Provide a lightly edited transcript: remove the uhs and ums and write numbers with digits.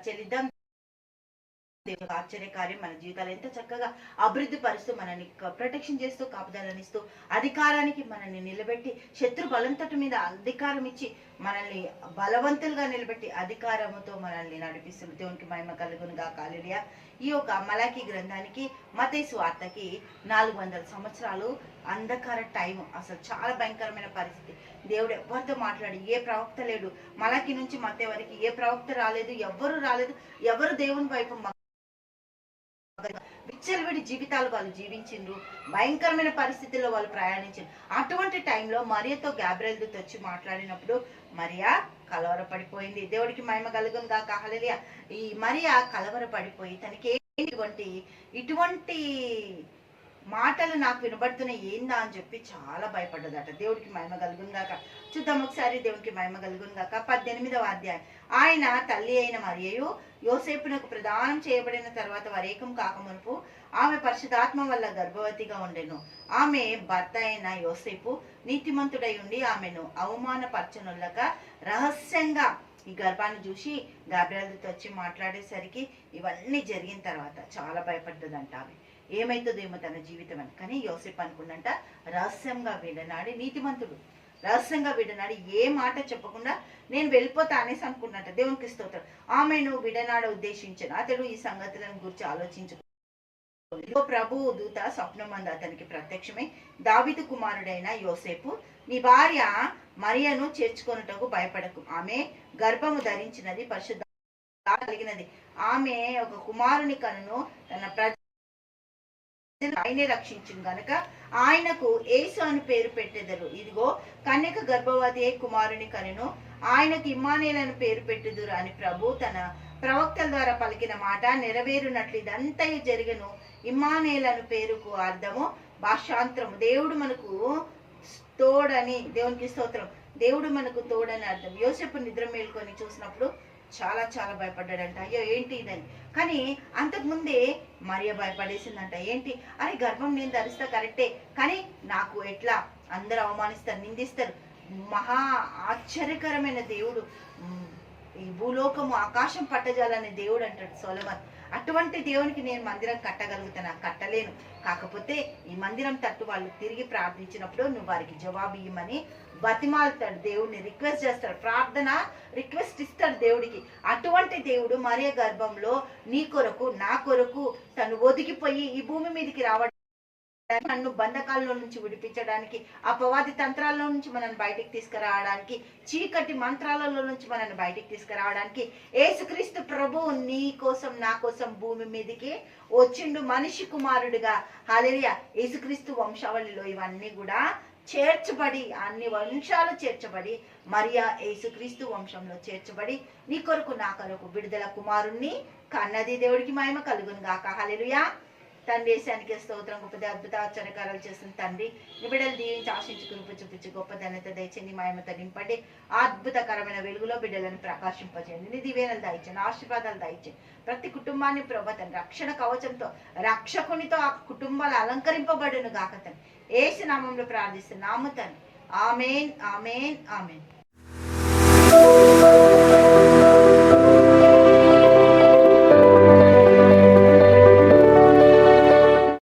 చెల్లిద్దాం. ఆశ్చర్యకార్యం మన జీవితాలు ఎంత చక్కగా అభివృద్ధి పరుస్తూ మనల్ని ప్రొటెక్షన్ చేస్తూ కాపుదలనిస్తూ అధికారానికి మనల్ని నిలబెట్టి శత్రు బలంతటి మీద అధికారం ఇచ్చి మనల్ని బలవంతులుగా నిలబెట్టి అధికారముతో మనల్ని నడిపిస్తుంది. దేవునికి మహిమ కలుగునుగా. హల్లెలూయా. ఈ యొక్క మలాకీ గ్రంథానికి మత్తయి సువార్తకి 400 సంవత్సరాలు అంధకార టైం. అసలు చాలా భయంకరమైన పరిస్థితి. దేవుడు ఎవరితో మాట్లాడి ఏ ప్రవక్త లేడు. మలాకీ నుంచి మత్తయి వరకు ఏ ప్రవక్త రాలేదు, ఎవ్వరు రాలేదు. ఎవరు దేవుని వైపు విచ్చలవిడి జీవితాలు వాళ్ళు జీవించిండ్రు. భయంకరమైన పరిస్థితుల్లో వాళ్ళు ప్రయాణించారు. అటువంటి టైంలో మరియతో గాబ్రియెల్ దూత వచ్చి మాట్లాడినప్పుడు మరియా కలవరపడిపోయింది. దేవుడికి మహిమ కలుగును గాక. హల్లెలూయా. ఈ మరియా కలవరపడిపోయి తనకి ఇటువంటి మాటలు నాకు వినబడుతున్నాయి ఏందా అని చెప్పి చాలా భయపడ్డదట. దేవుడికి మహిమ కలుగును గాక. చూద్దాం ఒకసారి. దేవునికి మహిమ కలుగును గాక. 18వ అధ్యాయం. ఆయన తల్లి అయిన మరియయు యోసేపునకు ప్రదానం చేయబడిన తర్వాత వరేకం కాకమునుపు ఆమె పరిశుద్ధాత్మ వల్ల గర్భవతిగా ఉండెను. ఆమె భర్త అయిన యోసేపు నీతిమంతుడై ఉండి ఆమెను అవమానపరచనులక రహస్యంగా ఈ గర్భాన్ని చూసి గాబ్రియెల్ దూత వచ్చి మాట్లాడేసరికి ఇవన్నీ జరిగిన తర్వాత చాలా భయపడ్డదంట. ఆమె ఏమైతుందేమో తన జీవితం అని. కానీ యోసేపు అనుకున్నంట రహస్యంగా విడనాడి, నీతిమంతుడు రహస్యంగా విడనాడి ఏ మాట చెప్పకుండా నేను వెళ్ళిపోతా అనేసి అనుకున్నట్ట. దేవునికి స్తోత్రం. ఆమెను విడనాడ ఉద్దేశించను అతడు ఈ సంగతులను గురించి ఆలోచించు. ప్రభు దూత స్వప్నమందు అతనికి ప్రత్యక్షమై, దావీదు కుమారుడైన యోసేపు, నీ భార్య మరియను చేర్చుకొనుటకు భయపడకు. ఆమె గర్భము ధరించినది, పరిశుద్ధ కలిగినది. ఆమె ఒక కుమారుని కనును, తన ప్రజ ఆయనే రక్షించును గనక ఆయనకు యేసు అని పేరు పెట్టెదరు. ఇదిగో కన్యక గర్భవతి కుమారుని కనును, ఆయనకు ఇమ్మానుయేలు అని పేరు పెట్టుదురు అని ప్రభు తన ప్రవక్తల ద్వారా పలికిన మాట నెరవేరునట్లు ఇదంతయు జరిగను. ఇమ్మానుయేలు అను పేరుకు అర్థము భాషాంతరము. దేవుడు మనకు తోడని. దేవునికి స్తోత్రం. దేవుడు మనకు తోడని అర్థం. యోసేపు నిద్ర మేల్కొని చూసినప్పుడు చాలా చాలా భయపడ్డాడంట. అయ్యో ఏంటి ఇదని. కానీ అంతకుముందే మరియ భయపడేసిందంట. ఏంటి అరే గర్భం నేను ధరిస్తా కరెక్టే, కానీ నాకు ఎట్లా అందరూ అవమానిస్తారు, నిందిస్తారు. మహా ఆశ్చర్యకరమైన దేవుడు, ఈ భూలోకము ఆకాశం పట్టజాలనే దేవుడు అంటాడు సొలొమోను. అటువంటి దేవునికి నేను మందిరం కట్టగలుగుతాను, కట్టలేను. కాకపోతే ఈ మందిరం తట్టు వాళ్ళు తిరిగి ప్రార్థించినప్పుడు నువ్వు వారికి జవాబు ఇవ్వమని బతిమాలుతాడు. దేవుడిని రిక్వెస్ట్ చేస్తాడు. ప్రార్థన రిక్వెస్ట్ ఇస్తాడు దేవుడికి. అటువంటి దేవుడు మరియ గర్భంలో నీ కొరకు నా కొరకు తను ఒదిగిపోయి ఈ భూమి మీదకి రావడం, నన్ను బంధకాల్లో నుంచి విడిపించడానికి, అపవాది తంత్రాల్లో నుంచి మనల్ని బయటికి తీసుకురావడానికి, చీకటి మంత్రాలలో నుంచి మనల్ని బయటికి తీసుకురావడానికి యేసుక్రీస్తు ప్రభు నీ కోసం నా కోసం భూమి మీదకి వచ్చిండు మనిషి కుమారుడిగా. హల్లెలూయా. యేసుక్రీస్తు వంశావళిలో ఇవన్నీ కూడా చేర్చబడి, అన్ని వంశాలు చేర్చబడి మరియా యేసుక్రీస్తు వంశంలో చేర్చబడి నీ కొరకు నా కొరకు విడుదల కుమారుణ్ణి కన్నది. దేవుడికి మహిమ కలుగును గాక. హల్లెలూయా. తండ్రి యేసానికి స్తోత్రం. గొప్ప అద్భుత ఆశ్చర్యకారాలు చేస్తున్న తండ్రి, నీ బిడ్డలు దీవించి ఆశించి కృప చూపించి గొప్ప ధన్యత దయచేయండి. మహిమతో నింపండి. అద్భుతకరమైన వెలుగులో బిడ్డలను ప్రకాశింపజేయండి. నీ దీవెనలు దయచేయండి, ఆశీర్వాదాలు దయచేయండి. ప్రతి కుటుంబాన్ని ప్రభుత్వం రక్షణ కవచంతో రక్షకునితో ఆ కుటుంబాలు అలంకరింపబడును గాక. తండ్రి యేసు నామములో ప్రార్థిస్తున్నాము తండ్రి. ఆమేన్, ఆమేన్, ఆమేన్.